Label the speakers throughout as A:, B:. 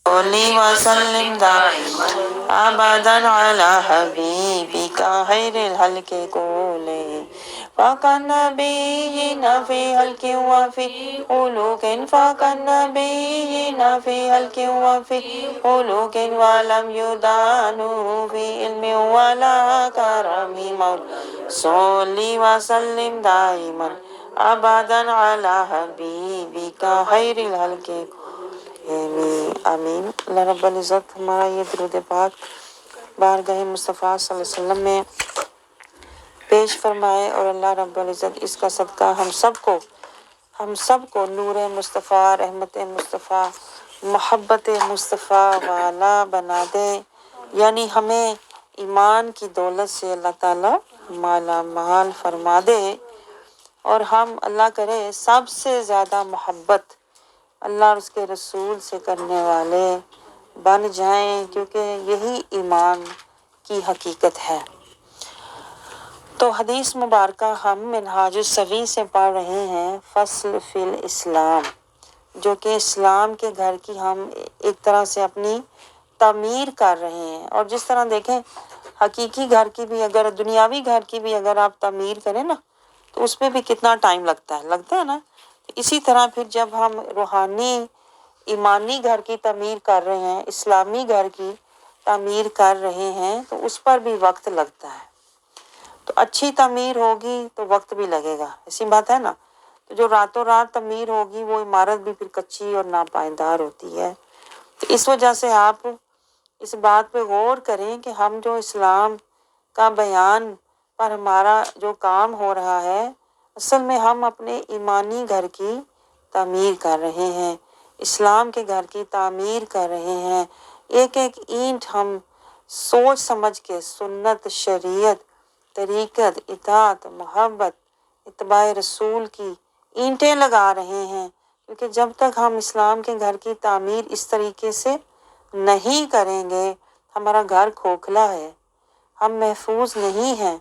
A: صلی وسلم دائما ابدا علی حبیبک خیر الخلق کلہم فوق النبیین فی خلق وفی خلق فوق النبیین فی خلق وفی خلق ولم یدانوا فی علم ولا کرم صلی وسلم دائما ابدا علی حبیبک خیر الخلق آمین۔ اللہ رب العزت ہمارا یہ درود پاک بارگاہ مصطفیٰ صلی اللہ علیہ وسلم میں پیش فرمائے، اور اللہ رب العزت اس کا صدقہ ہم سب کو نور مصطفیٰ، رحمت مصطفیٰ، محبت مصطفیٰ والا بنا دے، یعنی ہمیں ایمان کی دولت سے اللہ تعالیٰ مالا مال فرما دے، اور ہم اللہ کرے سب سے زیادہ محبت اللہ اور اس کے رسول سے کرنے والے بن جائیں، کیونکہ یہی ایمان کی حقیقت ہے۔ تو حدیث مبارکہ ہم منہاج السوی سے پڑھ رہے ہیں، فصل فی الاسلام، جو کہ اسلام کے گھر کی ہم ایک طرح سے اپنی تعمیر کر رہے ہیں۔ اور جس طرح دیکھیں حقیقی گھر کی بھی، اگر دنیاوی گھر کی بھی اگر آپ تعمیر کریں نا تو اس پہ بھی کتنا ٹائم لگتا ہے نا۔ اسی طرح پھر جب ہم روحانی ایمانی گھر کی تعمیر کر رہے ہیں، اسلامی گھر کی تعمیر کر رہے ہیں، تو اس پر بھی وقت لگتا ہے۔ تو اچھی تعمیر ہوگی تو وقت بھی لگے گا، ایسی بات ہے نا۔ تو جو راتوں رات تعمیر ہوگی وہ عمارت بھی پھر کچی اور ناپائیدار ہوتی ہے۔ تو اس وجہ سے آپ اس بات پہ غور کریں کہ ہم جو اسلام کا بیان پر ہمارا جو کام ہو رہا ہے، اصل میں ہم اپنے ایمانی گھر کی تعمیر کر رہے ہیں، اسلام کے گھر کی تعمیر کر رہے ہیں۔ ایک ایک اینٹ ہم سوچ سمجھ کے سنت، شریعت، طریقت، اطاعت، محبت، اتباع رسول کی اینٹیں لگا رہے ہیں، کیونکہ جب تک ہم اسلام کے گھر کی تعمیر اس طریقے سے نہیں کریں گے، ہمارا گھر کھوکھلا ہے، ہم محفوظ نہیں ہیں،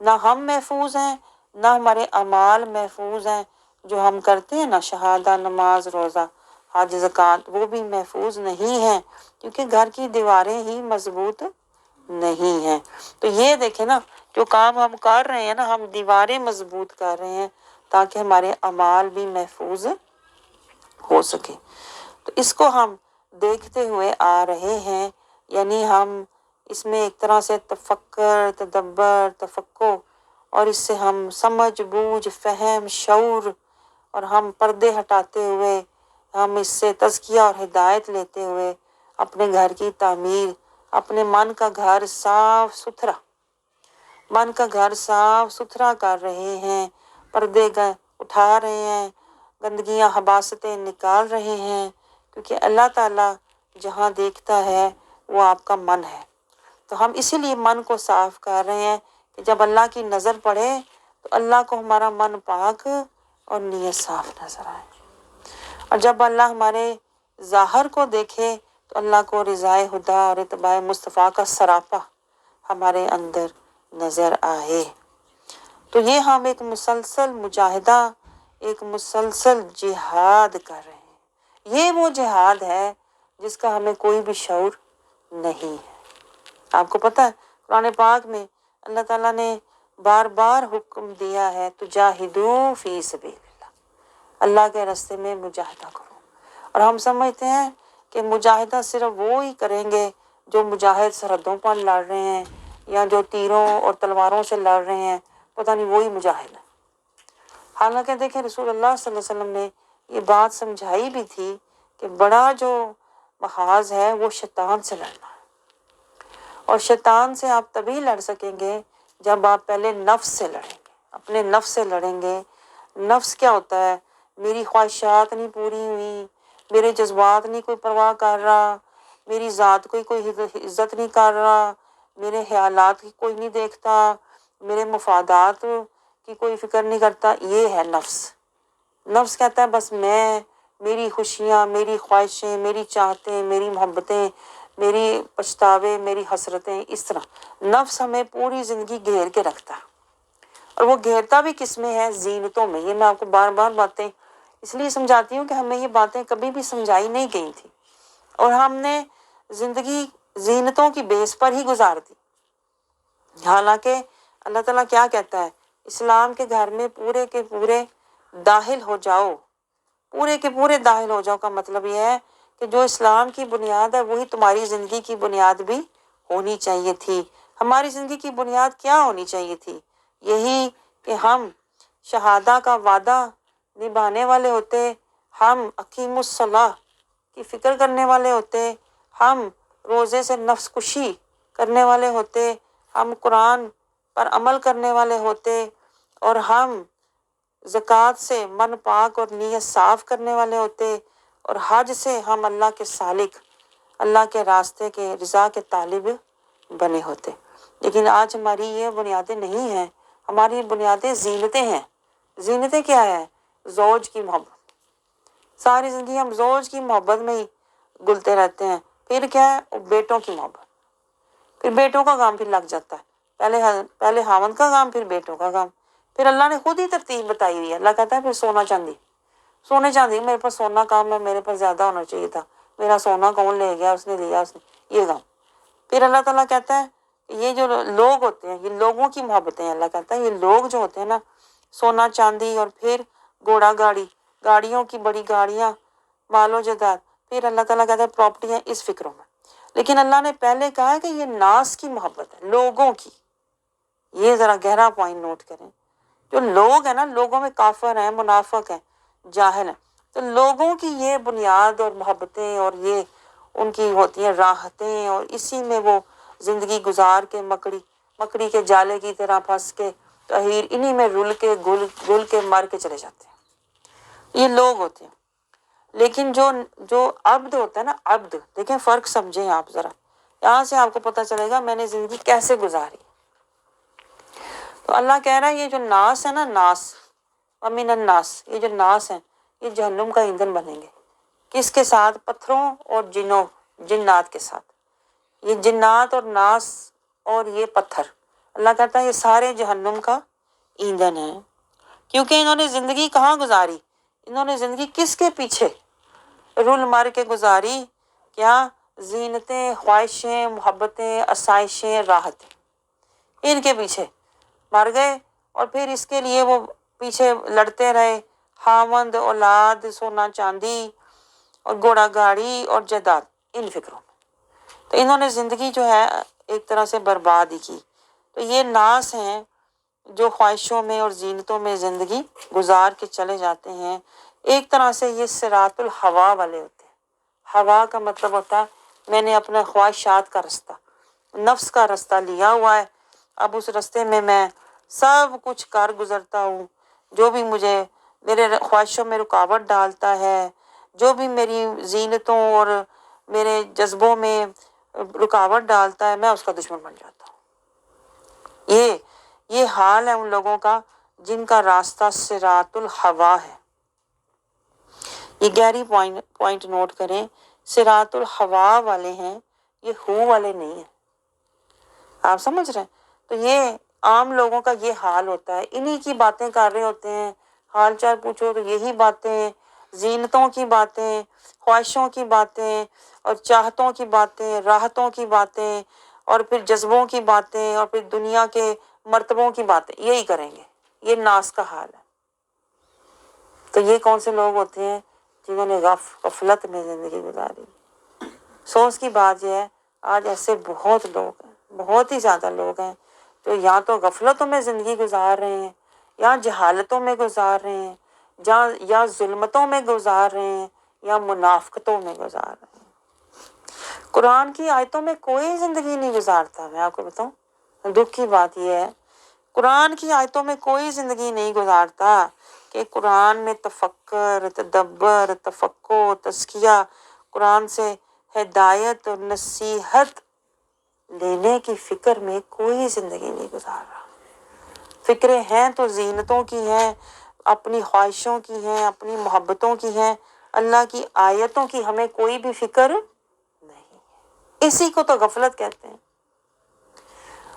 A: نہ ہم محفوظ ہیں نہ ہمارے اعمال محفوظ ہیں۔ جو ہم کرتے ہیں نا، شہادہ، نماز، روزہ، حج، زکوٰۃ، وہ بھی محفوظ نہیں ہیں، کیونکہ گھر کی دیواریں ہی مضبوط نہیں ہیں۔ تو یہ دیکھیں نا، جو کام ہم کر رہے ہیں نا، ہم دیواریں مضبوط کر رہے ہیں تاکہ ہمارے اعمال بھی محفوظ ہو سکے۔ تو اس کو ہم دیکھتے ہوئے آ رہے ہیں، یعنی ہم اس میں ایک طرح سے تفکر، تدبر، تفقہ، اور اس سے ہم سمجھ بوجھ، فہم، شعور، اور ہم پردے ہٹاتے ہوئے، ہم اس سے تزکیہ اور ہدایت لیتے ہوئے اپنے گھر کی تعمیر، اپنے من کا گھر صاف ستھرا کر رہے ہیں، پردے اٹھا رہے ہیں، گندگیاں، حباستیں نکال رہے ہیں، کیونکہ اللہ تعالیٰ جہاں دیکھتا ہے وہ آپ کا من ہے۔ تو ہم اسی لیے من کو صاف کر رہے ہیں کہ جب اللہ کی نظر پڑے تو اللہ کو ہمارا من پاک اور نیت صاف نظر آئے، اور جب اللہ ہمارے ظاہر کو دیکھے تو اللہ کو رضائے خدا اور اتباع مصطفیٰ کا سراپا ہمارے اندر نظر آئے۔ تو یہ ہم ایک مسلسل مجاہدہ، ایک مسلسل جہاد کر رہے ہیں۔ یہ وہ جہاد ہے جس کا ہمیں کوئی بھی شعور نہیں ہے۔ آپ کو پتہ ہے قرآن پاک میں اللہ تعالیٰ نے بار بار حکم دیا ہے، تجاہدوا فی سبیل اللہ، اللہ کے راستے میں مجاہدہ کرو۔ اور ہم سمجھتے ہیں کہ مجاہدہ صرف وہ ہی کریں گے جو مجاہد سرحدوں پر لڑ رہے ہیں یا جو تیروں اور تلواروں سے لڑ رہے ہیں، پتہ نہیں وہی مجاہد ہے۔ حالانکہ دیکھیں رسول اللہ صلی اللہ علیہ وسلم نے یہ بات سمجھائی بھی تھی کہ بڑا جو محاذ ہے وہ شیطان سے لڑنا ہے، اور شیطان سے آپ تبھی لڑ سکیں گے جب آپ پہلے نفس سے لڑیں گے، اپنے نفس سے لڑیں گے۔ نفس کیا ہوتا ہے؟ میری خواہشات نہیں پوری ہوئی، میرے جذبات نہیں کوئی پرواہ کر رہا، میری ذات کوئی عزت نہیں کر رہا، میرے خیالات کی کوئی نہیں دیکھتا، میرے مفادات کی کوئی فکر نہیں کرتا۔ یہ ہے نفس۔ نفس کہتا ہے بس میری خوشیاں، میری خواہشیں، میری چاہتیں، میری محبتیں، میری پچھتاوے، میری حسرتیں، اس طرح نفس ہمیں پوری زندگی گھیر کے رکھتا ہے۔ اور وہ گھیرتا بھی کس میں ہے؟ زینتوں میں۔ یہ میں آپ کو بار بار باتیں اس لیے سمجھاتی ہوں کہ ہمیں یہ باتیں کبھی بھی سمجھائی نہیں گئی تھی، اور ہم نے زندگی زینتوں کی بیس پر ہی گزار دی۔ حالانکہ اللہ تعالیٰ کیا کہتا ہے، اسلام کے گھر میں پورے کے پورے داخل ہو جاؤ، پورے کے پورے داخل ہو جاؤ کا مطلب یہ ہے کہ جو اسلام کی بنیاد ہے وہی تمہاری زندگی کی بنیاد بھی ہونی چاہیے تھی۔ ہماری زندگی کی بنیاد کیا ہونی چاہیے تھی؟ یہی کہ ہم شہادہ کا وعدہ نبھانے والے ہوتے، ہم اقیم الصلاۃ کی فکر کرنے والے ہوتے، ہم روزے سے نفس کشی کرنے والے ہوتے، ہم قرآن پر عمل کرنے والے ہوتے، اور ہم زکوٰۃ سے من پاک اور نیت صاف کرنے والے ہوتے، اور حج سے ہم اللہ کے سالک، اللہ کے راستے کے رضا کے طالب بنے ہوتے۔ لیکن آج ہماری یہ بنیادیں نہیں ہیں، ہماری بنیادیں زینتیں ہیں۔ زینتیں کیا ہے؟ زوج کی محبت۔ ساری زندگی ہم زوج کی محبت میں ہی گلتے رہتے ہیں۔ پھر کیا ہے؟ بیٹوں کی محبت، پھر بیٹوں کا کام پھر لگ جاتا ہے، پہلے خاوند کا کام، پھر بیٹوں کا کام۔ پھر اللہ نے خود ہی ترتیب بتائی ہوئی ہے۔ اللہ کہتا ہے پھر سونا چاندی، سونے چاندی میرے پاس سونا کام ہے، میرے پاس زیادہ ہونا چاہیے تھا، میرا سونا کون لے گیا، اس نے لیا، اس نے یہ کام۔ پھر اللہ تعالیٰ کہتا ہے کہ یہ جو لوگ ہوتے ہیں، یہ لوگوں کی محبتیں ہیں۔ اللہ کہتا ہے یہ لوگ جو ہوتے ہیں نا، سونا چاندی، اور پھر گھوڑا گاڑی، گاڑیوں کی بڑی گاڑیاں، مال و جائیداد، پھر اللہ تعالیٰ کہتا ہے پراپرٹیاں، اس فکروں میں۔ لیکن اللہ نے پہلے کہا ہے کہ یہ ناس کی محبت ہے، لوگوں کی۔ یہ ذرا گہرا پوائنٹ نوٹ کریں، جو لوگ ہیں نا، لوگوں میں کافر ہیں، منافق ہیں، جاہل ہیں، تو لوگوں کی یہ بنیاد اور محبتیں اور یہ ان کی ہوتی ہیں راحتیں، اور اسی میں وہ زندگی گزار کے مکڑی کے جالے کی طرح پھنس کے تحیر انہی میں رل کے گل کے مر کے چلے جاتے ہیں۔ یہ لوگ ہوتے ہیں۔ لیکن جو عبد ہوتا ہے نا، عبد، دیکھیں فرق سمجھیں آپ ذرا، یہاں سے آپ کو پتہ چلے گا میں نے زندگی کیسے گزاری۔ تو اللہ کہہ رہا ہے یہ جو ناس ہے نا، ناس ومن الناس، یہ جو ناس ہیں یہ جہنم کا ایندھن بنیں گے۔ کس کے ساتھ؟ پتھروں اور جنات کے ساتھ۔ یہ جنات اور ناس اور یہ پتھر، اللہ کہتا ہے یہ سارے جہنم کا ایندھن ہے۔ کیونکہ انہوں نے زندگی کہاں گزاری؟ انہوں نے زندگی کس کے پیچھے رول مر کے گزاری؟ کیا؟ زینتیں، خواہشیں، محبتیں، آسائشیں، راحتیں، ان کے پیچھے مر گئے، اور پھر اس کے لیے وہ پیچھے لڑتے رہے، خاوند، اولاد، سونا چاندی اور گھوڑا گاڑی اور جائیداد، ان فکروں میں۔ تو انہوں نے زندگی جو ہے ایک طرح سے برباد ہی کی۔ تو یہ ناس ہیں جو خواہشوں میں اور زینتوں میں زندگی گزار کے چلے جاتے ہیں۔ ایک طرح سے یہ صراط الہوا والے ہوتے ہیں۔ ہوا کا مطلب ہوتا ہے میں نے اپنے خواہشات کا رستہ، نفس کا رستہ لیا ہوا ہے، اب اس رستے میں میں سب کچھ کر گزرتا ہوں، جو بھی مجھے میرے خواہشوں میں رکاوٹ ڈالتا ہے، جو بھی میری زینتوں اور میرے جذبوں میں رکاوٹ ڈالتا ہے، میں اس کا دشمن بن جاتا ہوں۔ یہ حال ہے ان لوگوں کا جن کا راستہ صراط الہوا ہے۔ یہ گہری پوائنٹ نوٹ کریں، صراط الہوا والے ہیں، یہ ہو والے نہیں ہیں۔ آپ سمجھ رہے ہیں؟ تو یہ عام لوگوں کا یہ حال ہوتا ہے، انہی کی باتیں کر رہے ہوتے ہیں، حال چال پوچھو تو یہی باتیں، زینتوں کی باتیں، خواہشوں کی باتیں اور چاہتوں کی باتیں، راحتوں کی باتیں، اور پھر جذبوں کی باتیں، اور پھر دنیا کے مرتبوں کی باتیں، یہی کریں گے۔ یہ ناس کا حال ہے۔ تو یہ کون سے لوگ ہوتے ہیں؟ جنہوں نے غفلت میں زندگی گزاری۔ افسوس کی بات یہ ہے آج ایسے بہت لوگ ہیں، بہت ہی زیادہ لوگ ہیں جو یا تو غفلتوں میں زندگی گزار رہے ہیں، یا جہالتوں میں گزار رہے ہیں، یا ظلمتوں میں گزار رہے ہیں، یا منافقتوں میں گزار رہے ہیں۔ قرآن کی آیتوں میں کوئی زندگی نہیں گزارتا۔ میں آپ کو بتاؤں، دکھ کی بات یہ ہے، قرآن کی آیتوں میں کوئی زندگی نہیں گزارتا کہ قرآن میں تفکر، تدبر، تفقہ، تزکیہ، قرآن سے ہدایت اور نصیحت لینے کی فکر میں کوئی زندگی نہیں گزار رہا۔ فکریں ہیں تو زینتوں کی ہیں، اپنی خواہشوں کی ہیں، اپنی محبتوں کی ہیں، اللہ کی آیتوں کی ہمیں کوئی بھی فکر نہیں۔ اسی کو تو غفلت کہتے ہیں۔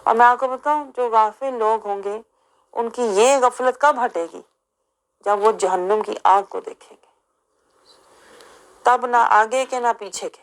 A: اور میں آپ کو بتاؤں جو غافل لوگ ہوں گے ان کی یہ غفلت کب ہٹے گی؟ جب وہ جہنم کی آگ کو دیکھیں گے، تب نہ آگے کے نہ پیچھے کے،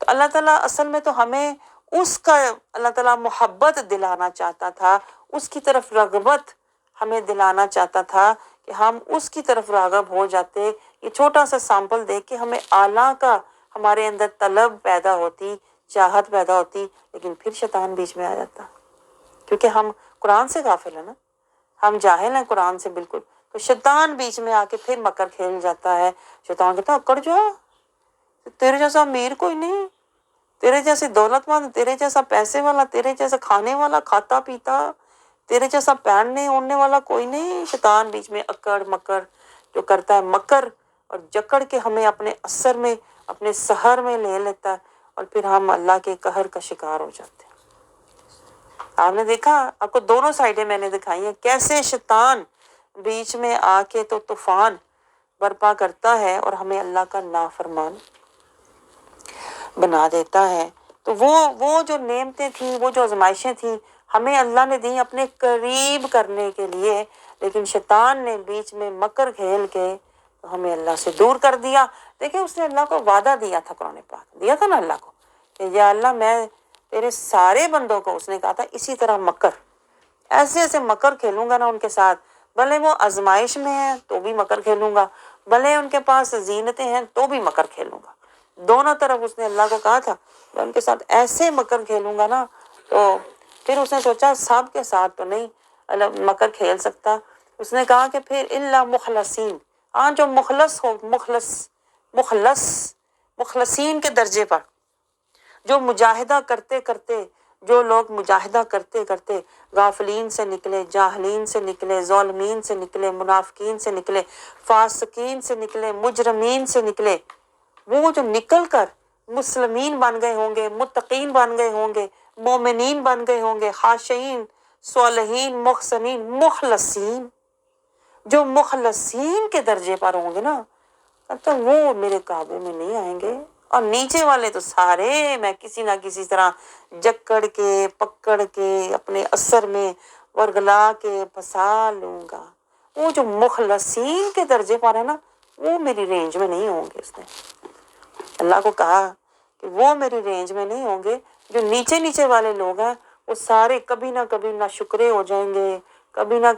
A: تو اللہ تعالیٰ اصل میں تو ہمیں اس کا اللہ تعالیٰ محبت دلانا چاہتا تھا، اس کی طرف رغبت ہمیں دلانا چاہتا تھا کہ ہم اس کی طرف راغب ہو جاتے. یہ چھوٹا سا سیمپل دیکھ کے ہمیں اعلیٰ کا ہمارے اندر طلب پیدا ہوتی، چاہت پیدا ہوتی، لیکن پھر شیطان بیچ میں آ جاتا، کیونکہ ہم قرآن سے غافل ہیں نا، ہم جاہل ہیں قرآن سے بالکل. تو شیطان بیچ میں آ کے پھر مکر کھیل جاتا ہے. شیطان کہتا ہے اکڑ جا، تیرے جیسا امیر کوئی نہیں، تیرے جیسے دولت مند، تیرے جیسا پیسے والا، تیرے جیسا کھانے والا، کھاتا پیتا، تیرے جیسا پہننے اوڑھنے والا کوئی نہیں. شیطان بیچ میں اکڑ مکر جو کرتا ہے، مکر اور جکڑ کے ہمیں اپنے اثر میں، اپنے سحر میں لے لیتا ہے، اور پھر ہم اللہ کے قہر کا شکار ہو جاتے ہیں. آپ نے دیکھا، آپ کو دونوں سائڈیں میں نے دکھائی ہیں کیسے شیطان بیچ میں آ کے تو طوفان برپا کرتا ہے اور ہمیں اللہ کا نافرمان بنا دیتا ہے. تو وہ جو نعمتیں تھیں، وہ جو آزمائشیں تھیں، ہمیں اللہ نے دی اپنے قریب کرنے کے لیے، لیکن شیطان نے بیچ میں مکر کھیل کے ہمیں اللہ سے دور کر دیا. دیکھیں اس نے اللہ کو وعدہ دیا تھا، قرآن پاک دیا تھا نا اللہ کو کہ یا اللہ میں تیرے سارے بندوں کو، اس نے کہا تھا اسی طرح مکر، ایسے ایسے مکر کھیلوں گا نا ان کے ساتھ، بھلے وہ آزمائش میں ہیں تو بھی مکر کھیلوں گا، بھلے ان کے پاس زینتیں ہیں تو بھی مکر کھیلوں گا. دونوں طرف اس نے اللہ کو کہا تھا میں ان کے ساتھ ایسے مکر کھیلوں گا نا. تو پھر اس نے سوچا سب کے ساتھ تو نہیں اللہ مکر کھیل سکتا. اس نے کہا کہ پھر الا مخلصین، ہاں جو مخلص ہو، مخلصین کے درجے پر، جو مجاہدہ کرتے کرتے، جو لوگ مجاہدہ کرتے کرتے غافلین سے نکلے، جاہلین سے نکلے، ظالمین سے نکلے، منافقین سے نکلے، فاسقین سے نکلے، مجرمین سے نکلے، وہ جو نکل کر مسلمین بن گئے ہوں گے، متقین بن گئے ہوں گے، مومنین بن گئے ہوں گے، خاشعین، صالحین، محسنین، مخلصین، جو مخلصین کے درجے پر ہوں گے نا، تو وہ میرے کعبے میں نہیں آئیں گے. اور نیچے والے تو سارے میں کسی نہ کسی طرح جکڑ کے، پکڑ کے، اپنے اثر میں ورگلا کے پھنسا لوں گا. وہ جو مخلصین کے درجے پر ہے نا، وہ میری رینج میں نہیں ہوں گے. اس نے اللہ کو کہا کہ وہ میری رینج میں نہیں ہوں گے. جو نیچے نیچے والے لوگ ہیں وہ سارے کبھی نہ کبھی ناشکرے ہو جائیں گے، کبھی نہ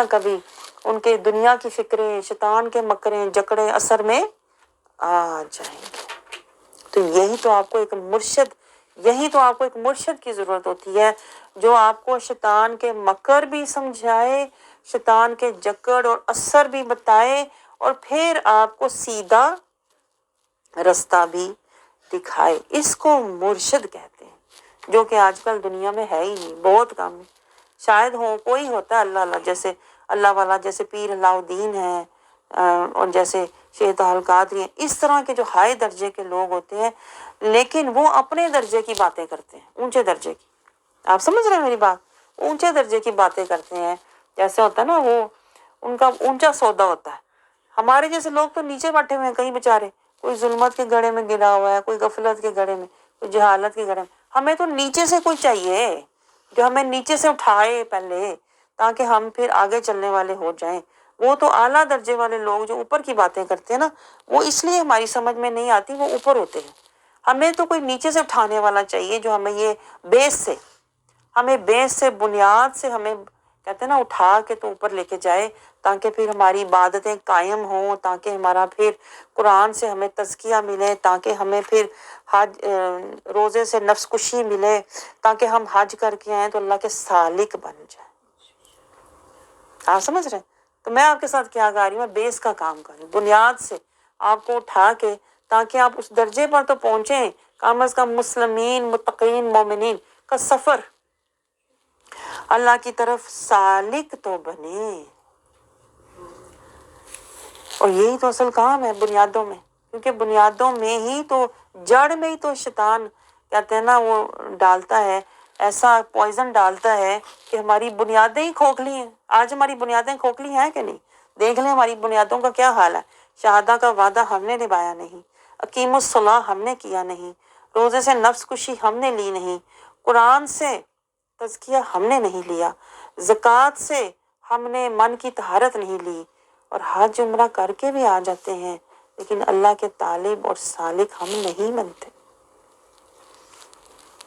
A: کبھی ان کے دنیا کی فکریں، شیطان کے مکریں، جکڑے اثر میں آ جائیں گے. تو یہی تو آپ کو ایک مرشد کی ضرورت ہوتی ہے، جو آپ کو شیطان کے مکر بھی سمجھائے، شیطان کے جکڑ اور اثر بھی بتائے، اور پھر آپ کو سیدھا رستہ بھی دکھائے. اس کو مرشد کہتے ہیں، جو کہ آج کل دنیا میں ہے ہی نہیں، بہت کم ہے. شاید کوئی ہوتا ہے اللہ والا جیسے پیر علاء الدین ہے، اور جیسے شیخ طاہر القادری ہیں، اس طرح کے جو ہائی درجے کے لوگ ہوتے ہیں، لیکن وہ اپنے درجے کی باتیں کرتے ہیں، اونچے درجے کی. آپ سمجھ رہے ہیں میری بات؟ اونچے درجے کی باتیں کرتے ہیں. جیسے ہوتا ہے نا، وہ ان کا اونچا سودا ہوتا ہے. ہمارے جیسے لوگ تو نیچے بیٹھے ہوئے ہیں کئی بیچارے، کوئی ظلمت کے گڑھے میں گرا ہوا ہے، کوئی غفلت کے گڑھے میں، کوئی جہالت کے گڑھے میں. ہمیں تو نیچے سے کوئی چاہیے جو ہمیں نیچے سے اٹھائے پہلے، تاکہ ہم پھر آگے چلنے والے ہو جائیں. وہ تو اعلیٰ درجے والے لوگ جو اوپر کی باتیں کرتے ہیں نا، وہ اس لیے ہماری سمجھ میں نہیں آتی، وہ اوپر ہوتے ہیں. ہمیں تو کوئی نیچے سے اٹھانے والا چاہیے، جو ہمیں یہ بیس سے بنیاد سے ہمیں کہتے ہیں نا اٹھا کے تو اوپر لے کے جائے، تاکہ پھر ہماری عبادتیں قائم ہوں، تاکہ ہمارا پھر قرآن سے ہمیں تزکیہ ملے، تاکہ ہمیں پھر حج روزے سے نفس کشی ملے، تاکہ ہم حج کر کے آئیں تو اللہ کے سالک بن جائیں. آپ سمجھ رہے ہیں؟ تو میں آپ کے ساتھ کیا کر رہی ہوں، میں بیس کا کام کر رہی ہوں، بنیاد سے آپ کو اٹھا کے، تاکہ آپ اس درجے پر تو پہنچیں، کم از کم مسلمین، متقین، مومنین کا سفر اللہ کی طرف سالک تو بنے. اور یہی تو اصل کام ہے بنیادوں میں، کیونکہ بنیادوں میں ہی تو، جڑ میں ہی تو شیطان کہتے ہیں نا وہ ڈالتا ہے، ایسا پوائزن ڈالتا ہے کہ ہماری بنیادیں ہی کھوکھلی ہیں. آج ہماری بنیادیں کھوکھلی ہیں کہ نہیں؟ دیکھ لیں ہماری بنیادوں کا کیا حال ہے. شہادہ کا وعدہ ہم نے نبھایا نہیں، اقیم الصلاۃ ہم نے کیا نہیں، روزے سے نفس کشی ہم نے لی نہیں، قرآن سے تزکیہ ہم نے نہیں لیا، زکوٰۃ سے ہم نے من کی طہارت نہیں لی، اور حج عمرہ کر کے بھی آ جاتے ہیں، لیکن اللہ کے طالب اور سالک ہم نہیں بنتے.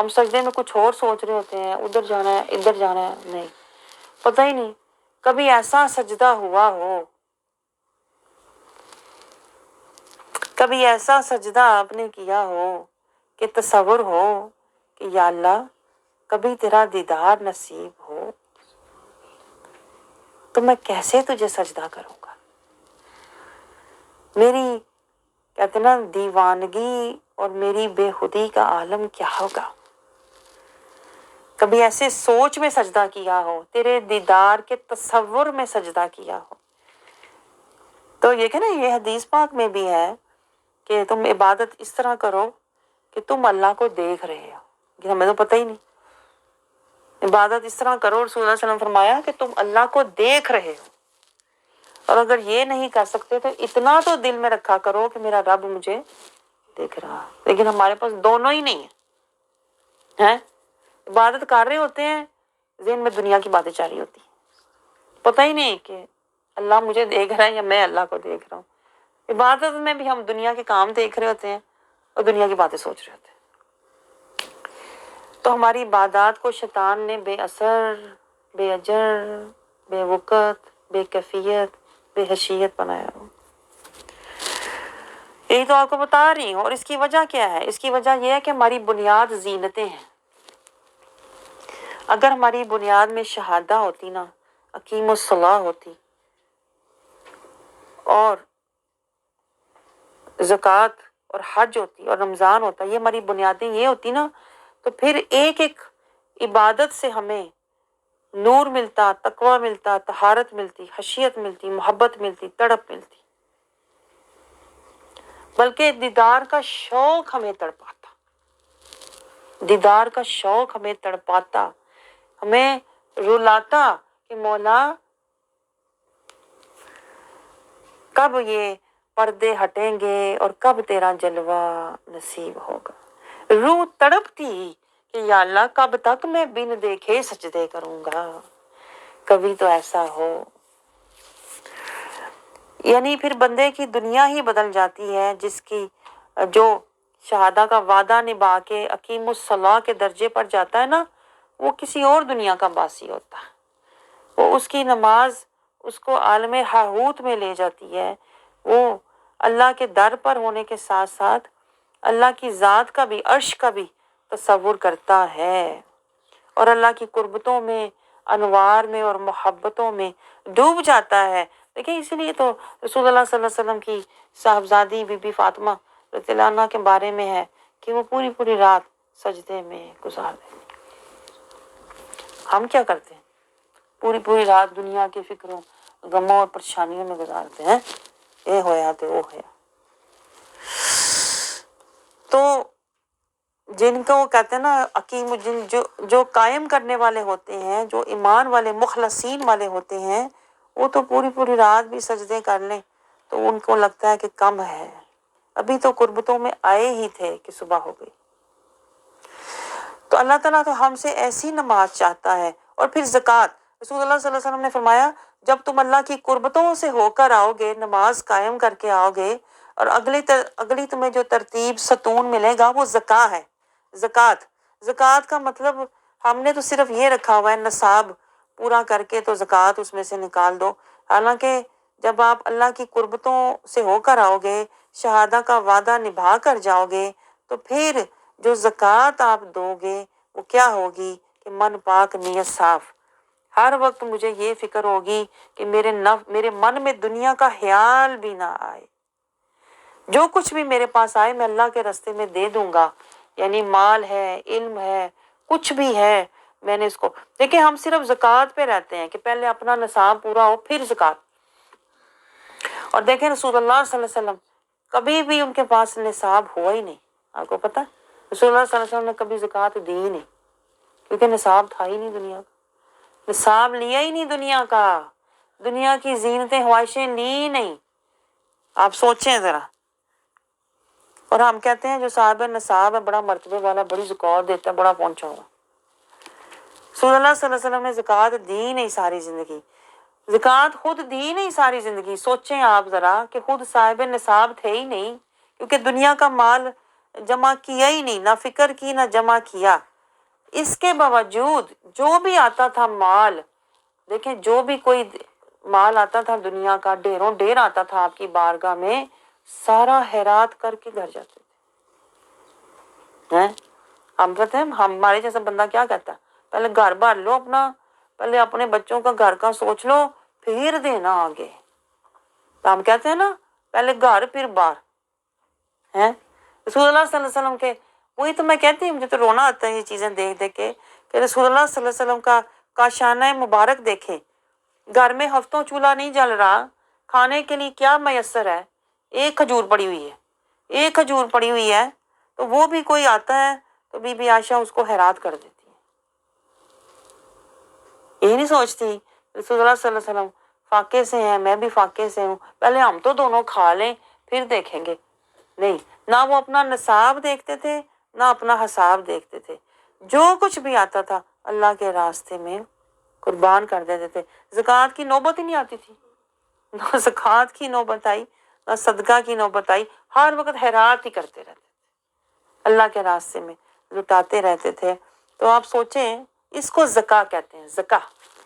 A: ہم سجدے میں کچھ اور سوچ رہے ہوتے ہیں، ادھر جانا ہے ادھر جانا ہے، نہیں، پتہ ہی نہیں کبھی ایسا سجدہ ہوا ہو، کبھی ایسا سجدہ آپ نے کیا ہو کہ تصور ہو کہ یا اللہ کبھی تیرا دیدار نصیب ہو تو میں کیسے تجھے سجدہ کروں گا، میری کہتے نا دیوانگی اور میری بے خودی کا عالم کیا ہوگا۔ کبھی ایسے سوچ میں سجدہ کیا ہو، تیرے دیدار کے تصور میں سجدہ کیا ہو، تو یہ کہ نا یہ حدیث پاک میں بھی ہے کہ تم عبادت اس طرح کرو کہ تم اللہ کو دیکھ رہے ہو، لیکن ہمیں تو پتہ ہی نہیں، عبادت اس طرح کرو، رسول اللہ صلی اللہ علیہ وسلم فرمایا کہ تم اللہ کو دیکھ رہے ہو، اور اگر یہ نہیں کر سکتے تو اتنا تو دل میں رکھا کرو کہ میرا رب مجھے دیکھ رہا، لیکن ہمارے پاس دونوں ہی نہیں ہیں، عبادت کر رہے ہوتے ہیں، ذہن میں دنیا کی باتیں چل رہی ہوتی ہیں، پتہ ہی نہیں کہ اللہ مجھے دیکھ رہا ہے یا میں اللہ کو دیکھ رہا ہوں۔ عبادت میں بھی ہم دنیا کے کام دیکھ رہے ہوتے ہیں اور دنیا کی باتیں سوچ رہے ہوتے ہیں، تو ہماری عبادات کو شیطان نے بے اثر، بے اجر، بے وقت، بے کیفیت، بے حیثیت بنایا ہو۔ یہی تو آپ کو بتا رہی ہوں، اور اس کی وجہ کیا ہے؟ اس کی وجہ یہ ہے کہ ہماری بنیاد زینتیں ہیں۔ اگر ہماری بنیاد میں شہادہ ہوتی نا، اقیم الصلاح ہوتی اور زکوٰۃ اور حج ہوتی اور رمضان ہوتا، یہ ہماری بنیادیں یہ ہوتی نا، تو پھر ایک ایک عبادت سے ہمیں نور ملتا، تقویٰ ملتا، طہارت ملتی، خشیت ملتی، محبت ملتی، تڑپ ملتی، بلکہ دیدار کا شوق ہمیں تڑپاتا، دیدار کا شوق ہمیں تڑپاتا، ہمیں رلاتا کہ مولا کب یہ پردے ہٹیں گے اور کب تیرا جلوہ نصیب ہوگا۔ روح تڑپتی کہ یا اللہ کب تک میں بن دیکھے سجدے کروں گا، کبھی تو ایسا ہو۔ یعنی پھر بندے کی دنیا ہی بدل جاتی ہے، جس کی جو شہادہ کا وعدہ نبھا کے اقیم الصلاح کے درجے پر جاتا ہے نا، وہ کسی اور دنیا کا باسی ہوتا ہے، وہ اس کی نماز اس کو عالم ہاہوت میں لے جاتی ہے، وہ اللہ کے در پر ہونے کے ساتھ ساتھ اللہ کی ذات کا بھی، عرش کا بھی تصور کرتا ہے، اور اللہ کی قربتوں میں، انوار میں اور محبتوں میں ڈوب جاتا ہے۔ دیکھیں اسی لیے تو رسول اللہ صلی اللہ علیہ وسلم کی صاحبزادی بی بی فاطمہ رضی اللہ عنہا کے بارے میں ہے کہ وہ پوری پوری رات سجدے میں گزار دیتی۔ ہم کیا کرتے ہیں؟ پوری پوری رات دنیا کی فکروں، غموں اور پریشانیوں میں گزارتے ہیں، اے ہویا تو وہ ہویا۔ تو جن کو وہ کہتے ہیں نا حکیم، جن جو قائم کرنے والے ہوتے ہیں، جو ایمان والے مخلصین والے ہوتے ہیں، وہ تو پوری پوری رات بھی سجدے کر لیں تو ان کو لگتا ہے کہ کم ہے، ابھی تو قربتوں میں آئے ہی تھے کہ صبح ہو گئی۔ تو اللہ تعالیٰ تو ہم سے ایسی نماز چاہتا ہے۔ اور پھر زکوٰۃ، رسول اللہ صلی اللہ علیہ وسلم نے فرمایا جب تم اللہ کی قربتوں سے ہو کر آؤ گے، نماز قائم کر کے آؤ گے، اور اگلی تمہیں جو ترتیب ستون ملے گا وہ زکوٰۃ ہے۔ زکوٰۃ کا مطلب ہم نے تو صرف یہ رکھا ہوا ہے نصاب پورا کر کے تو زکوٰۃ اس میں سے نکال دو، حالانکہ جب آپ اللہ کی قربتوں سے ہو کر آؤ گے، شہادہ کا وعدہ نبھا کر جاؤ گے، تو پھر جو زکوٰۃ آپ دو گے وہ کیا ہوگی کہ من پاک نیت صاف۔ ہر وقت مجھے یہ فکر ہوگی کہ میرے من میں دنیا کا خیال بھی نہ آئے، جو کچھ بھی میرے پاس آئے میں اللہ کے راستے میں دے دوں گا، یعنی مال ہے، علم ہے، کچھ بھی ہے، میں نے اس کو دیکھیں ہم صرف زکوٰۃ پہ رہتے ہیں کہ پہلے اپنا نصاب پورا ہو پھر زکوٰۃ۔ اور دیکھیں رسول اللہ صلی اللہ علیہ وسلم کبھی بھی ان کے پاس نصاب ہوا ہی نہیں، آپ کو پتہ رسول اللہ صلی اللہ علیہ وسلم نے کبھی زکوٰۃ دی ہی نہیں، کیونکہ نصاب تھا ہی نہیں دنیا کا، نصاب لیا ہی نہیں دنیا کا، دنیا کی زینتیں خواہشیں لی نہیں۔ آپ سوچیں ذرا، اور ہم کہتے ہیں جو صاحب نصاب ہے بڑا مرتبے والا، بڑی زکوٰۃ دیتا ہے، بڑا پہنچا ہوا۔ رسول اللہ صلی اللہ علیہ وسلم نے زکوٰۃ دی نہیں ساری زندگی، زکوٰۃ خود دی نہیں ساری زندگی۔ سوچیں آپ ذرا کہ خود صاحب نصاب تھے ہی نہیں، کیونکہ دنیا کا مال جمع کیا ہی نہیں، نہ فکر کی نہ جمع کیا، اس کے باوجود جو بھی آتا تھا مال، دیکھیں جو بھی کوئی مال آتا تھا دنیا کا، ڈھیروں ڈھیر آتا تھا آپ کی بارگاہ میں، سارا خیرات کر کے گھر جاتے تھے. ہم کہتے ہیں ہمارے جیسا بندہ کیا کہتا ہے، پہلے گھر بھر لو اپنا، پہلے اپنے بچوں کا گھر کا سوچ لو پھر دینا آگے. تو ہم کہتے ہیں نا پہلے گھر پھر بار ہیں رسول اللہ صلی اللہ علیہ وسلم کے. وہی تو میں کہتی ہوں، مجھے تو رونا آتا ہے یہ چیزیں دیکھ دیکھ کے کہ رسول اللہ صلی اللہ علیہ وسلم کا کاشانہ مبارک دیکھیں. گھر میں ہفتوں چولہا نہیں جل رہا، کھانے کے لیے کیا میسر ہے، ایک کھجور پڑی ہوئی ہے، ایک کھجور پڑی ہوئی ہے، تو وہ بھی کوئی آتا ہے تو بی بی عائشہ اس کو خیرات کر دیتی ہے. یہ نہیں سوچتی رسول اللہ صلی اللہ علیہ وسلم فاقے سے ہیں، میں بھی فاقے سے ہوں، پہلے ہم تو دونوں کھا لیں پھر دیکھیں گے. نہیں، نہ وہ اپنا نصاب دیکھتے تھے نہ اپنا حساب دیکھتے تھے. جو کچھ بھی آتا تھا اللہ کے راستے میں قربان کر دیتے تھے. زکوٰۃ کی نوبت ہی نہیں آتی تھی، نہ زکوٰۃ کی نوبت آئی نہ صدقہ کی نوبت آئی. ہر وقت خیرات ہی کرتے رہتے تھے، اللہ کے راستے میں لٹاتے رہتے تھے. تو آپ سوچیں اس کو زکا کہتے ہیں.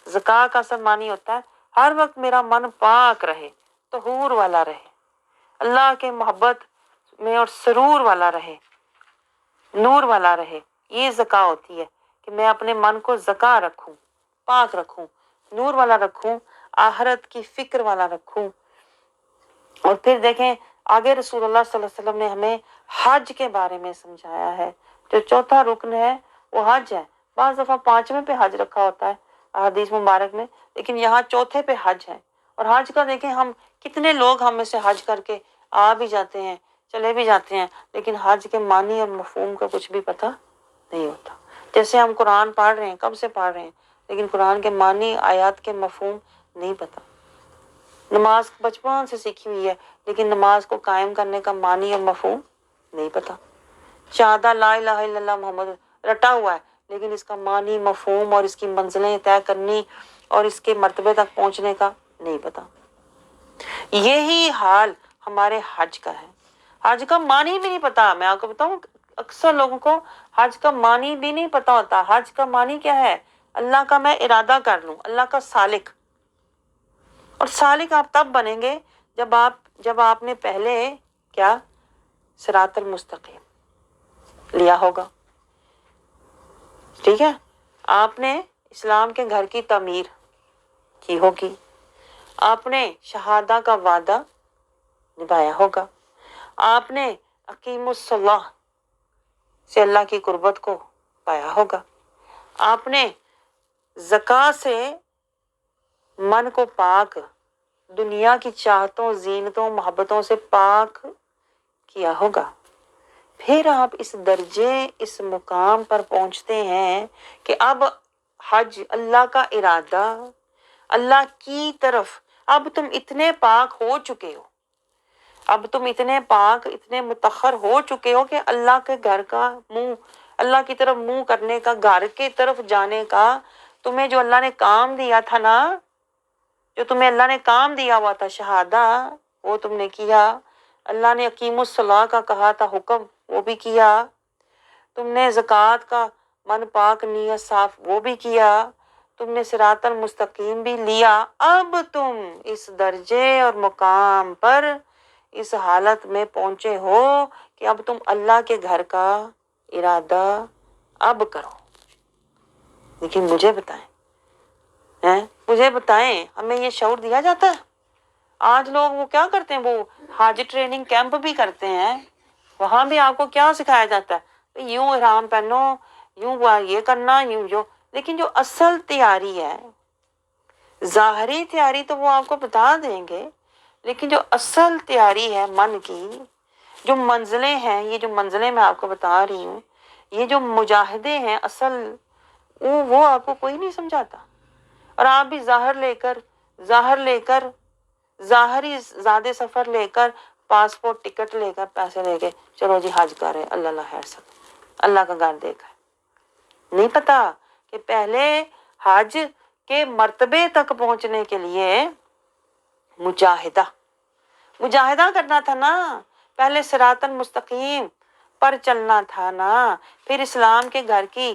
A: زکا کا اصل معنی ہوتا ہے ہر وقت میرا من پاک رہے، طہور والا رہے، اللہ کے محبت میں اور سرور والا رہے، نور والا رہے. یہ زکا ہوتی ہے کہ میں اپنے من کو زکا رکھوں، پاک رکھوں، نور والا رکھوں، آخرت کی فکر والا رکھوں. اور پھر دیکھیں آگے رسول اللہ صلی اللہ علیہ وسلم نے ہمیں حج کے بارے میں سمجھایا ہے. جو چوتھا رکن ہے وہ حج ہے. بعض دفعہ 5ویں پہ حج رکھا ہوتا ہے حدیث مبارک میں، لیکن یہاں چوتھے پہ حج ہے. اور حج کا دیکھیں ہم کتنے لوگ ہم میں سے حج کر کے آ بھی جاتے ہیں، چلے بھی جاتے ہیں، لیکن حج کے معنی اور مفہوم کا کچھ بھی پتہ نہیں ہوتا. جیسے ہم قرآن پڑھ رہے ہیں، کب سے پڑھ رہے ہیں، لیکن قرآن کے معنی آیات کے مفہوم نہیں پتہ. نماز بچپن سے سیکھی ہوئی ہے لیکن نماز کو قائم کرنے کا معنی اور مفہوم نہیں پتہ. شہادہ لا الہ الا اللہ محمد رٹا ہوا ہے لیکن اس کا معنی مفہوم اور اس کی منزلیں طے کرنی اور اس کے مرتبے تک پہنچنے کا نہیں پتہ. یہی حال ہمارے حج کا ہے. حج کا معنی بھی نہیں پتا. میں آپ کو بتاؤں اکثر لوگوں کو حج کا معنی بھی نہیں پتا ہوتا. حج کا معنی کیا ہے؟ اللہ کا میں ارادہ کر لوں، اللہ کا سالک. اور سالک آپ تب بنیں گے جب آپ نے پہلے کیا صراط المستقیم لیا ہوگا. ٹھیک ہے، آپ نے اسلام کے گھر کی تعمیر کی ہوگی، آپ نے شہادہ کا وعدہ نبھایا ہوگا، آپ نے اقیم الصلاۃ سے اللہ کی قربت کو پایا ہوگا، آپ نے زکوٰۃ سے من کو پاک، دنیا کی چاہتوں، زینتوں، محبتوں سے پاک کیا ہوگا. پھر آپ اس درجے، اس مقام پر پہنچتے ہیں کہ اب حج اللہ کا ارادہ، اللہ کی طرف. اب تم اتنے پاک ہو چکے ہو، اب تم اتنے پاک، اتنے مطہر ہو چکے ہو کہ اللہ کے گھر کا منہ، اللہ کی طرف منہ کرنے کا، گھر کی طرف جانے کا تمہیں جو اللہ نے کام دیا تھا نا، جو تمہیں اللہ نے کام دیا ہوا تھا شہادہ، وہ تم نے کیا. اللہ نے اقیم الصلاۃ کا کہا تھا حکم، وہ بھی کیا. تم نے زکوٰۃ کا من پاک، نیت صاف، وہ بھی کیا. تم نے صراط المستقیم بھی لیا. اب تم اس درجے اور مقام پر اس حالت میں پہنچے ہو کہ اب تم اللہ کے گھر کا ارادہ اب کرو. لیکن مجھے بتائیں ہمیں یہ شعور دیا جاتا ہے؟ آج لوگ وہ کیا کرتے ہیں، وہ حج ٹریننگ کیمپ بھی کرتے ہیں، وہاں بھی آپ کو کیا سکھایا جاتا ہے، یوں احرام پہنو، یوں یہ کرنا، یوں جو. لیکن جو اصل تیاری ہے، ظاہری تیاری تو وہ آپ کو بتا دیں گے، لیکن جو اصل تیاری ہے من کی، جو منزلیں ہیں، یہ جو منزلیں میں آپ کو بتا رہی ہوں، یہ جو مجاہدے ہیں اصل، وہ آپ کو کوئی نہیں سمجھاتا. اور آپ بھی ظاہر لے کر ظاہری زیادہ سفر لے کر، پاسپورٹ ٹکٹ لے کر، پیسے لے کے چلو جی حج کر رہے، اللہ اللہ خیر سب، اللہ کا گھر دیکھا. نہیں پتا کہ پہلے حج کے مرتبے تک پہنچنے کے لیے مجاہدہ کرنا تھا نا. پہلے صراط المستقیم پر چلنا تھا نا، پھر اسلام کے گھر کی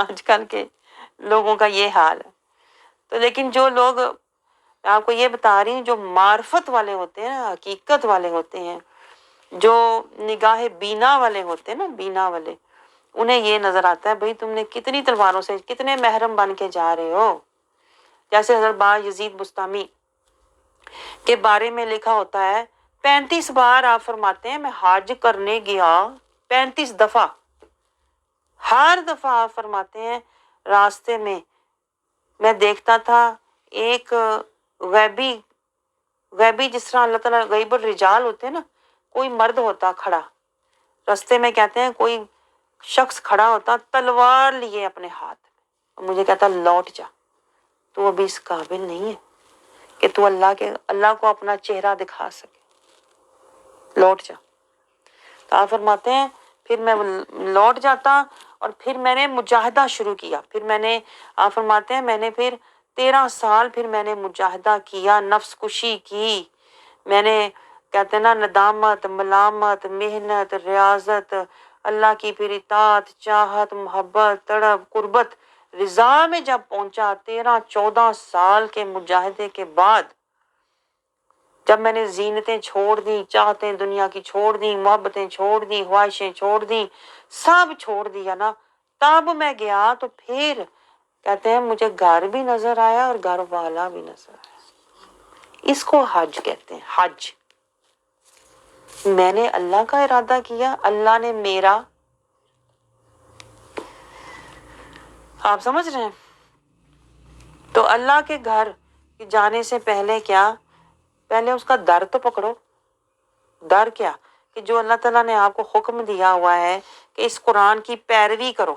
A: آج کل کے لوگوں کا یہ حال ہے. تو لیکن جو لوگ، میں آپ کو یہ بتا رہی ہوں، جو معرفت والے ہوتے ہیں نا، حقیقت والے ہوتے ہیں، جو نگاہ بینا والے ہوتے ہیں نا، بینا والے، انہیں یہ نظر آتا ہے بھئی تم نے کتنی تلواروں سے کتنے محرم بن کے جا رہے ہو. جیسے حضرت با یزید بستامی کے بارے میں لکھا ہوتا ہے 35 بار آپ فرماتے ہیں میں حج کرنے گیا، 35 دفعہ. ہر دفعہ آپ فرماتے ہیں راستے میں دیکھتا تھا ایک غیبی جس طرح اللہ تعالیٰ غیب الرجال ہوتے ہیں نا، کوئی مرد ہوتا کھڑا راستے میں، کہتے ہیں کوئی شخص کھڑا ہوتا تلوار لیے اپنے ہاتھ میں، مجھے کہتا لوٹ جا، تو ابھی اس قابل نہیں ہے کہ تو اللہ کو اپنا چہرہ دکھا سکے، لوٹ جا. تو آپ فرماتے ہیں پھر میں لوٹ جاتا اور پھر میں نے مجاہدہ شروع کیا. پھر میں نے، آپ فرماتے ہیں میں نے پھر 13 سال پھر میں نے مجاہدہ کیا، نفس کشی کی. میں نے، کہتے ہیں نا، ندامت، ملامت، محنت، ریاضت، اللہ کی پھر اطاعت، چاہت، محبت، تڑپ، قربت، رضا میں جب پہنچا 13-14 سال کے مجاہدے کے بعد، جب میں نے زینتیں چھوڑ دی، چاہتیں دنیا کی چھوڑ دی، محبتیں چھوڑ دی، خواہشیں چھوڑ دی، سب چھوڑ دیا نا، تب میں گیا تو پھر کہتے ہیں مجھے گھر بھی نظر آیا اور گھر والا بھی نظر آیا. اس کو حج کہتے ہیں، حج. میں نے اللہ کا ارادہ کیا، اللہ نے میرا. آپ سمجھ رہے ہیں؟ تو اللہ کے گھر جانے سے پہلے کیا، پہلے اس کا در تو پکڑو. در کیا؟ کہ جو اللہ تعالیٰ نے آپ کو حکم دیا ہوا ہے کہ اس قرآن کی پیروی کرو.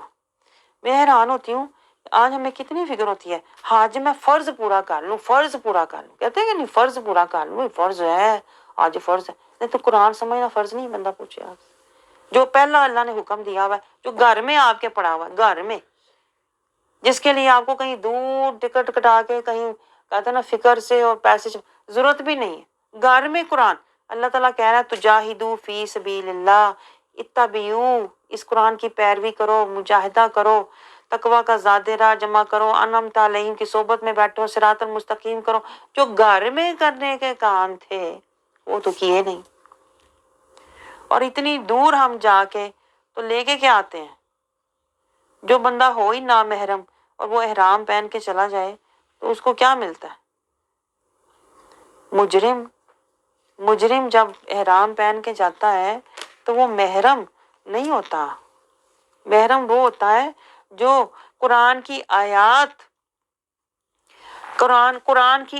A: میں حیران ہوتی ہوں، آج ہمیں کتنی فکر ہوتی ہے حج میں فرض پورا کر لوں، فرض پورا کر لوں. کہتے ہیں کہ نہیں فرض پورا کر لوں، فرض ہے آج، فرض ہے. نہیں تو قرآن سمجھنا فرض نہیں. بندہ پوچھے آپ سے، جو پہلا اللہ نے حکم دیا ہوا ہے، جو گھر میں آپ کے پڑا ہوا ہے، گھر میں، جس کے لیے آپ کو کہیں دور ٹکٹ کٹا کے کہیں، کہتے ہیں نا، فکر سے اور پیسے سے ضرورت بھی نہیں ہے. گھر میں قرآن اللہ تعالیٰ کہہ رہا ہے تجاہدوا فی سبیل اللہ، اتبعوا، اس قرآن کی پیروی کرو، مجاہدہ کرو، تقوی کا زاد راہ جمع کرو، انعمت علیہم کی صحبت میں بیٹھو، صراط المستقیم کرو. جو گھر میں کرنے کے کام تھے وہ تو کیے نہیں. اور اتنی دور ہم جا کے تو لے کے کیا آتے ہیں؟ جو بندہ ہو ہی نامحرم اور وہ احرام پہن کے چلا جائے تو اس کو کیا ملتا ہے؟ مجرم جب احرام پہن کے جاتا ہے تو وہ محرم نہیں ہوتا. محرم وہ ہوتا ہے جو قرآن کی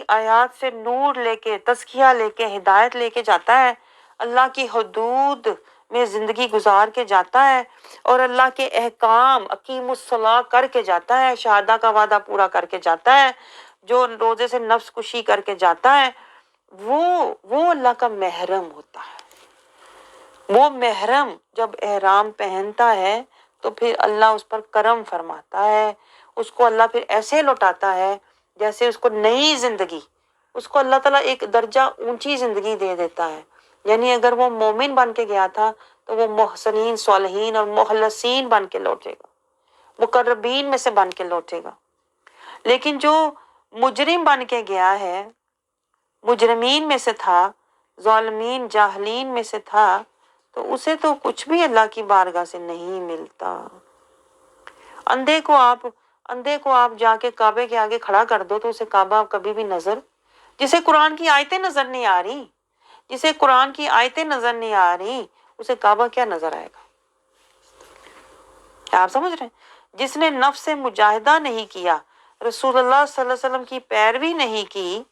A: آیات سے نور لے کے، تزکیہ لے کے، ہدایت لے کے جاتا ہے، اللہ کی حدود میں زندگی گزار کے جاتا ہے اور اللہ کے احکام اقیم الصلاۃ کر کے جاتا ہے، شہادہ کا وعدہ پورا کر کے جاتا ہے، جو روزے سے نفس کشی کر کے جاتا ہے، وہ اللہ کا محرم ہوتا ہے. وہ محرم جب احرام پہنتا ہے تو پھر اللہ اس پر کرم فرماتا ہے، اس کو اللہ پھر ایسے لوٹاتا ہے جیسے اس کو نئی زندگی، اس کو اللہ تعالیٰ ایک درجہ اونچی زندگی دے دیتا ہے. یعنی اگر وہ مومن بن کے گیا تھا تو وہ محسنین، صالحین اور مخلصین بن کے لوٹے گا، مقربین میں سے بن کے لوٹے گا. لیکن جو مجرم بن کے گیا ہے، مجرمین میں سے تھا، ظالمین جاہلین میں سے تھا، تو اسے تو کچھ بھی اللہ کی بارگاہ سے نہیں ملتا. اندھے کو آپ جا کے کعبے کے آگے کھڑا کر دو تو اسے کعبہ کبھی بھی جسے قرآن کی آیتیں نظر نہیں آ رہی، اسے کعبہ کیا نظر آئے گا؟ آپ سمجھ رہے ہیں؟ جس نے نفس سے مجاہدہ نہیں کیا، رسول اللہ صلی اللہ علیہ وسلم کی پیروی نہیں کی،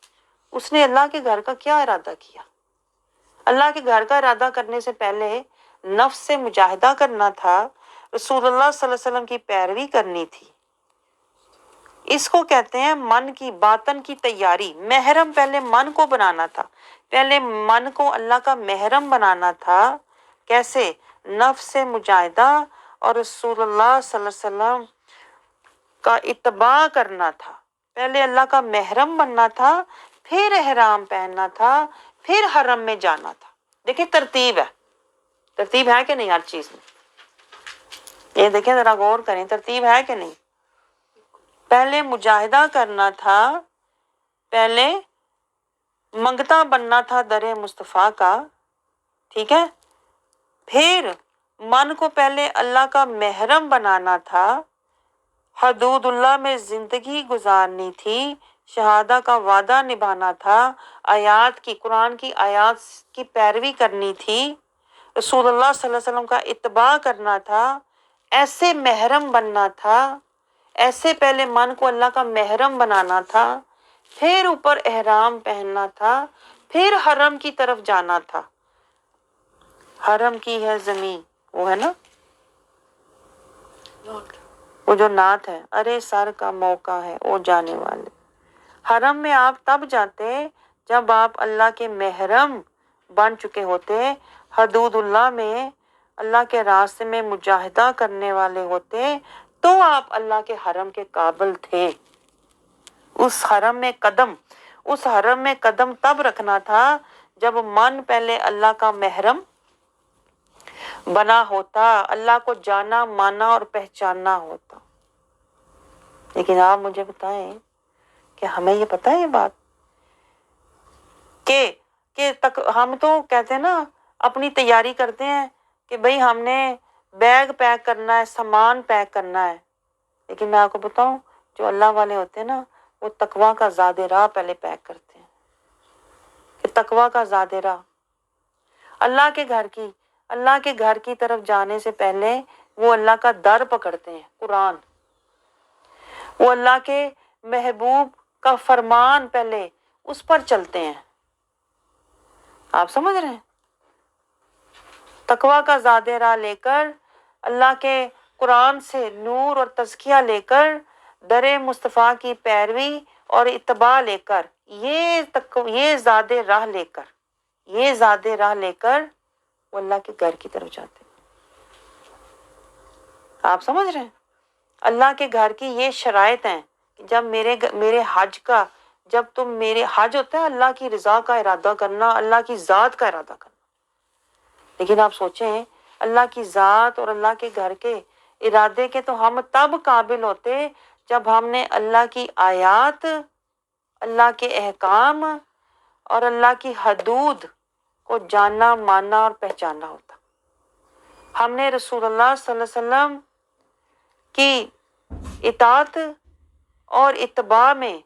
A: اس نے اللہ کے گھر کا کیا ارادہ کیا؟ اللہ کے گھر کا ارادہ کرنے سے پہلے نفس سے مجاہدہ کرنا تھا، رسول اللہ صلی اللہ علیہ وسلم کی پیروی کرنی تھی. اس کو کہتے ہیں من کی، باطن کی تیاری. محرم پہلے من کو بنانا تھا، پہلے من کو اللہ کا محرم بنانا تھا. کیسے؟ نفس سے مجاہدہ اور رسول اللہ صلی اللہ علیہ وسلم کا اتباع کرنا تھا. پہلے اللہ کا محرم بننا تھا، پھر احرام پہننا تھا، پھر حرم میں جانا تھا. دیکھیں ترتیب ہے کہ نہیں ہر چیز میں؟ یہ دیکھیں ذرا غور کریں، ترتیب ہے کہ نہیں؟ پہلے مجاہدہ کرنا تھا، پہلے منگتا بننا تھا در مصطفیٰ کا، ٹھیک ہے، پھر من کو پہلے اللہ کا محرم بنانا تھا، حدود اللہ میں زندگی گزارنی تھی، شہادہ کا وعدہ نبھانا تھا، آیات کی، قرآن کی آیات کی پیروی کرنی تھی، رسول اللہ صلی اللہ علیہ وسلم کا اتباع کرنا تھا، ایسے محرم بننا تھا، ایسے پہلے من کو اللہ کا محرم بنانا تھا، پھر اوپر احرام پہننا تھا، پھر حرم کی طرف جانا تھا۔ حرم کی ہے زمین، وہ ہے نا وہ جو نعت ہے، ارے سر کا موقع ہے او جانے والے۔ حرم میں آپ تب جاتے جب آپ اللہ کے محرم بن چکے ہوتے، حدود اللہ میں اللہ کے راستے میں مجاہدہ کرنے والے ہوتے، تو آپ اللہ کے حرم کے قابل تھے۔ اس حرم میں قدم تب رکھنا تھا جب من پہلے اللہ کا محرم بنا ہوتا، اللہ کو جانا مانا اور پہچاننا ہوتا۔ لیکن آپ مجھے بتائیں کہ ہمیں یہ پتہ ہے یہ بات کہ ہم تو کہتے ہیں نا، اپنی تیاری کرتے ہیں کہ بھئی ہم نے بیگ پیک کرنا ہے، سامان پیک کرنا ہے، لیکن میں آپ کو بتاؤں جو اللہ والے ہوتے ہیں نا، وہ تقویٰ کا زاد راہ پہلے پیک کرتے ہیں، کہ تقویٰ کا زاد راہ، اللہ کے گھر کی طرف جانے سے پہلے وہ اللہ کا در پکڑتے ہیں، قرآن، وہ اللہ کے محبوب کا فرمان، پہلے اس پر چلتے ہیں۔ آپ سمجھ رہے ہیں؟ تقویٰ کا زاد راہ لے کر، اللہ کے قرآن سے نور اور تزکیہ لے کر، در مصطفیٰ کی پیروی اور اتباع لے کر، یہ زاد راہ لے کر وہ اللہ کے گھر کی طرف جاتے ہیں۔ آپ سمجھ رہے ہیں؟ اللہ کے گھر کی یہ شرائط ہیں کہ جب میرے حج کا، جب تم میرے حج ہوتا ہے اللہ کی رضا کا ارادہ کرنا، اللہ کی ذات کا ارادہ کرنا، لیکن آپ سوچیں اللہ کی ذات اور اللہ کے گھر کے ارادے کے تو ہم تب قابل ہوتے جب ہم نے اللہ کی آیات، اللہ کے احکام اور اللہ کی حدود کو جاننا ماننا اور پہچاننا ہوتا۔ ہم نے رسول اللہ صلی اللہ علیہ وسلم کی اطاعت اور اتباع میں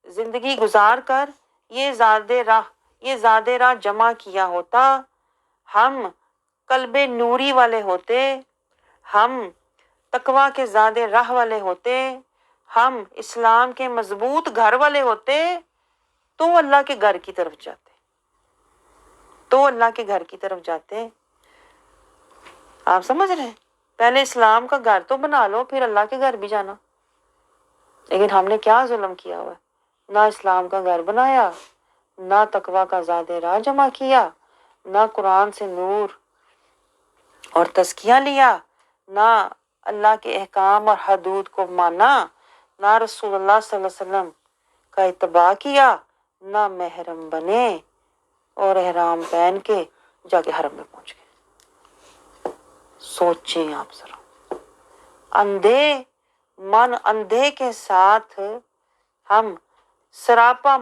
A: زندگی گزار کر یہ زاد راہ جمع کیا ہوتا، ہم قلب نوری والے ہوتے، ہم تقویٰ کے زاد راہ والے ہوتے، ہم اسلام کے مضبوط گھر والے ہوتے، تو اللہ کے گھر کی طرف جاتے۔ آپ سمجھ رہے ہیں؟ پہلے اسلام کا گھر تو بنا لو، پھر اللہ کے گھر بھی جانا۔ لیکن ہم نے کیا ظلم کیا ہوا ہے، نہ اسلام کا گھر بنایا، نہ تقویٰ کا زاد راہ جمع کیا، نہ قرآن سے نور اور تزکیہ لیا، نہ اللہ کے احکام اور حدود کو مانا، نہ رسول اللہ صلی اللہ علیہ وسلم کا اتباع کیا، نہ محرم بنے اور احرام پہن کے جا کے حرم میں پہنچ گئے۔ سوچیں آپ ذرا، اندھے کے ساتھ ہم سراپا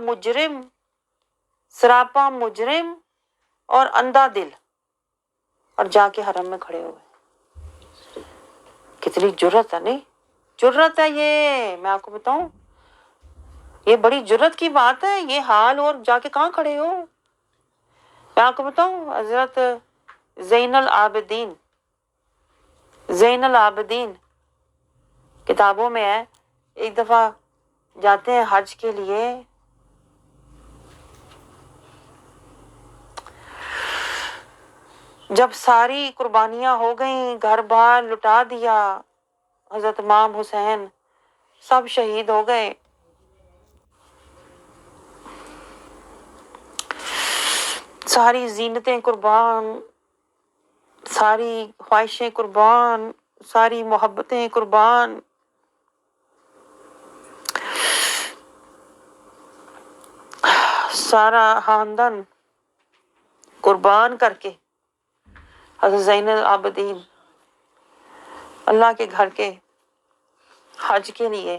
A: مجرم اور اندھا دل، اور جا کے حرم میں کھڑے ہوئے۔ کتنی جرت ہے، نہیں جرت ہے یہ، میں آپ کو بتاؤں یہ بڑی جرت کی بات ہے، یہ حال، اور جا کے کہاں کھڑے ہو۔ میں آپ کو بتاؤں حضرت زین العابدین کتابوں میں ہے، ایک دفعہ جاتے ہیں حج کے لیے، جب ساری قربانیاں ہو گئیں، گھر بار لٹا دیا، حضرت امام حسین سب شہید ہو گئے، ساری زینتیں قربان، ساری خواہشیں قربان، ساری محبتیں قربان، سارا خاندان قربان کر کے حضرت زین العابدین اللہ کے گھر کے حج کے لیے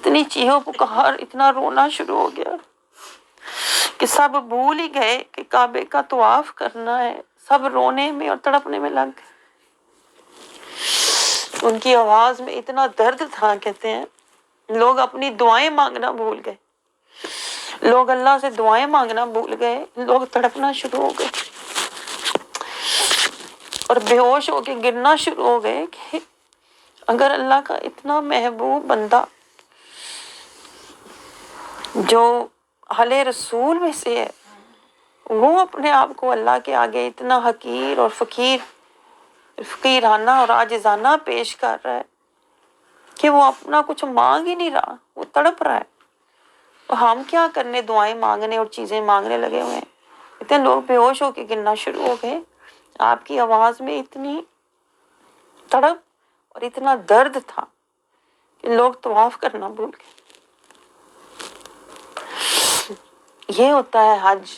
A: اتنی چیخو پکار، اتنا رونا شروع ہو گیا کہ سب بھول ہی گئے کہ کعبے کا طواف کرنا ہے، سب رونے میں اور تڑپنے میں لگ گئے۔ ان کی آواز میں اتنا درد تھا، کہتے ہیں لوگ اپنی دعائیں مانگنا بھول گئے، لوگ اللہ سے دعائیں مانگنا بھول گئے، لوگ تڑپنا شروع ہو گئے اور بے ہوش ہو کے گرنا شروع ہو گئے کہ اگر اللہ کا اتنا محبوب بندہ جو اہل رسول میں سے ہے، وہ اپنے آپ کو اللہ کے آگے اتنا حقیر اور فقیرانہ اور عاجزانہ پیش کر رہا ہے کہ وہ اپنا کچھ مانگ ہی نہیں رہا، وہ تڑپ رہا ہے، تو ہم کیا کرنے دعائیں مانگنے اور چیزیں مانگنے لگے ہوئے ہیں۔ اتنے لوگ بے ہوش ہو کے گرنا شروع ہو گئے۔ آپ کی آواز میں اتنی تڑپ اور اتنا درد تھا کہ لوگ طواف کرنا بھول گئے۔ یہ ہوتا ہے حج،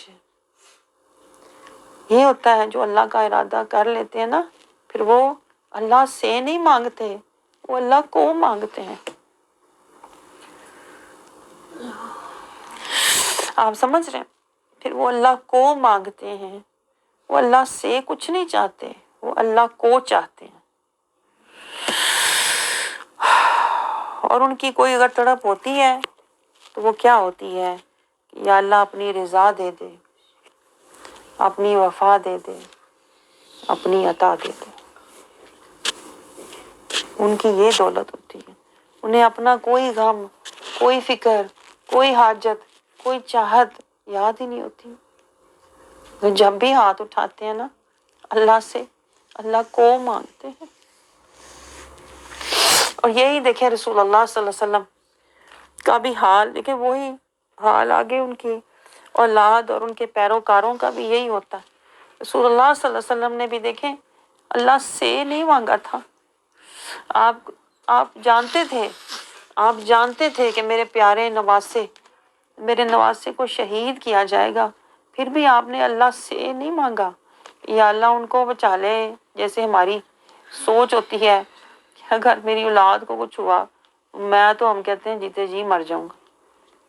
A: یہ ہوتا ہے جو اللہ کا ارادہ کر لیتے ہیں نا، پھر وہ اللہ سے نہیں مانگتے، وہ اللہ کو مانگتے ہیں۔ آپ سمجھ رہے ہیں؟ پھر وہ اللہ کو مانگتے ہیں، وہ اللہ سے کچھ نہیں چاہتے، وہ اللہ کو چاہتے ہیں۔ اور ان کی کوئی اگر تڑپ ہوتی ہے تو وہ کیا ہوتی ہے کہ یا اللہ اپنی رضا دے دے، اپنی وفا دے دے، اپنی عطا دے دے۔ ان کی یہ دولت ہوتی ہے، انہیں اپنا کوئی غم، کوئی فکر، کوئی حاجت، کوئی چاہت یاد ہی نہیں ہوتی۔ وہ جب بھی ہاتھ اٹھاتے ہیں نا اللہ سے، اللہ کو مانگتے ہیں۔ اور یہی دیکھیں رسول اللہ صلی اللہ علیہ وسلم کا بھی حال، دیکھیں وہی حال آگے ان کی اولاد اور ان کے پیروکاروں کا بھی یہی ہوتا ہے۔ رسول اللہ صلی اللہ علیہ وسلم نے بھی دیکھیں اللہ سے نہیں مانگا تھا۔ آپ جانتے تھے کہ میرے پیارے نواسے، میرے نواسے کو شہید کیا جائے گا، پھر بھی آپ نے اللہ سے نہیں مانگا یا اللہ ان کو بچا لے۔ جیسے ہماری سوچ ہوتی ہے کہ اگر میری اولاد کو کچھ ہوا، میں تو ہم کہتے ہیں جیتے جی مر جاؤں گا۔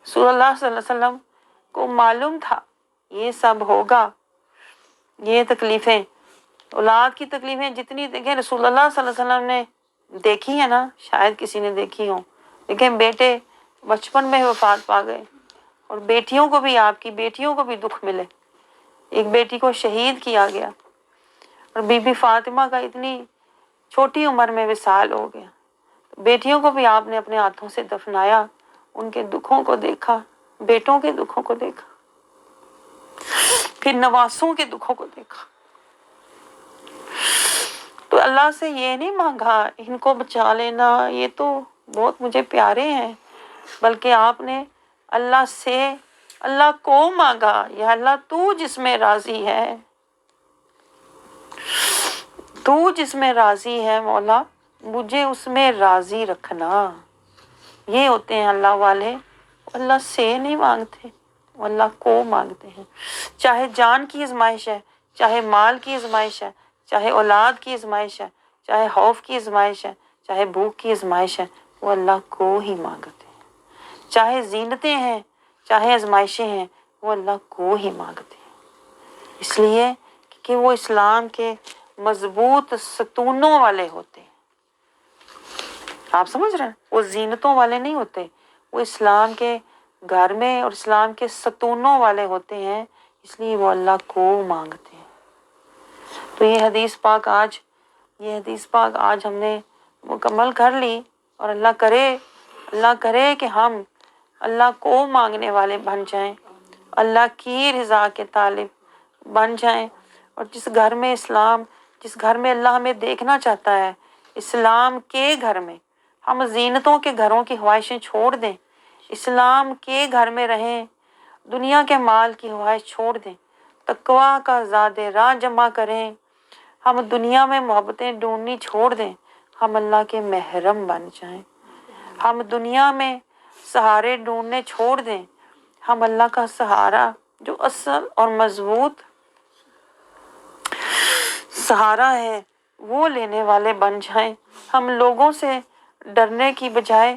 A: رسول اللہ صلی اللہ علیہ وسلم کو معلوم تھا یہ سب ہوگا، یہ تکلیفیں، اولاد کی تکلیفیں جتنی دیکھیں رسول اللہ صلی اللہ علیہ وسلم نے دیکھی ہے نا، شاید کسی نے دیکھی ہو۔ دیکھیں بیٹے بچپن میں وفات پا گئے، اور بیٹیوں کو بھی، آپ کی بیٹیوں کو بھی دکھ ملے۔ ایک بیٹی کو شہید کیا گیا، اور بی بی فاطمہ کا اتنی چھوٹی عمر میں وصال ہو گیا۔ بیٹیوں کو بھی آپ نے اپنے ہاتھوں سے دفنایا، ان کے دکھوں کو دیکھا، بیٹوں کے دکھوں کو دیکھا، پھر نواسوں کے دکھوں کو دیکھا۔ تو اللہ سے یہ نہیں مانگا ان کو بچا لینا، یہ تو بہت مجھے پیارے ہیں، بلکہ آپ نے اللہ سے اللہ کو مانگا، یا اللہ تو جس میں راضی ہے، تو جس میں راضی ہے مولا مجھے اس میں راضی رکھنا۔ یہ ہوتے ہیں اللہ والے، اللہ سے نہیں مانگتے، وہ اللہ کو مانگتے ہیں۔ چاہے جان کی آزمائش ہے، چاہے مال کی آزمائش ہے، چاہے اولاد کی آزمائش ہے، چاہے خوف کی آزمائش ہے، چاہے بھوک کی آزمائش ہے، وہ اللہ کو ہی مانگتے ہیں۔ چاہے زینتیں ہیں، چاہے آزمائشیں ہیں، وہ اللہ کو ہی مانگتے ہیں۔ اس لیے کہ وہ اسلام کے مضبوط ستونوں والے ہوتے ہیں۔ آپ سمجھ رہے ہیں؟ وہ زینتوں والے نہیں ہوتے، وہ اسلام کے گھر میں اور اسلام کے ستونوں والے ہوتے ہیں، اس لیے وہ اللہ کو مانگتے ہیں۔ تو یہ حدیث پاک آج ہم نے مکمل کر لی، اور اللہ کرے کہ ہم اللہ کو مانگنے والے بن جائیں، اللہ کی رضا کے طالب بن جائیں، اور جس گھر میں اللہ ہمیں دیکھنا چاہتا ہے، اسلام کے گھر میں ہم زینتوں کے گھروں کی خواہشیں چھوڑ دیں، اسلام کے گھر میں رہیں، دنیا کے مال کی خواہش چھوڑ دیں، تقوی کا زاد راہ جمع کریں، ہم دنیا میں محبتیں ڈھونڈنی چھوڑ دیں، ہم اللہ کے محرم بن جائیں، ہم دنیا میں سہارے ڈھونڈنے چھوڑ دیں، ہم اللہ کا سہارا جو اصل اور مضبوط سہارا ہے وہ لینے والے بن جائیں، ہم لوگوں سے ڈرنے کی بجائے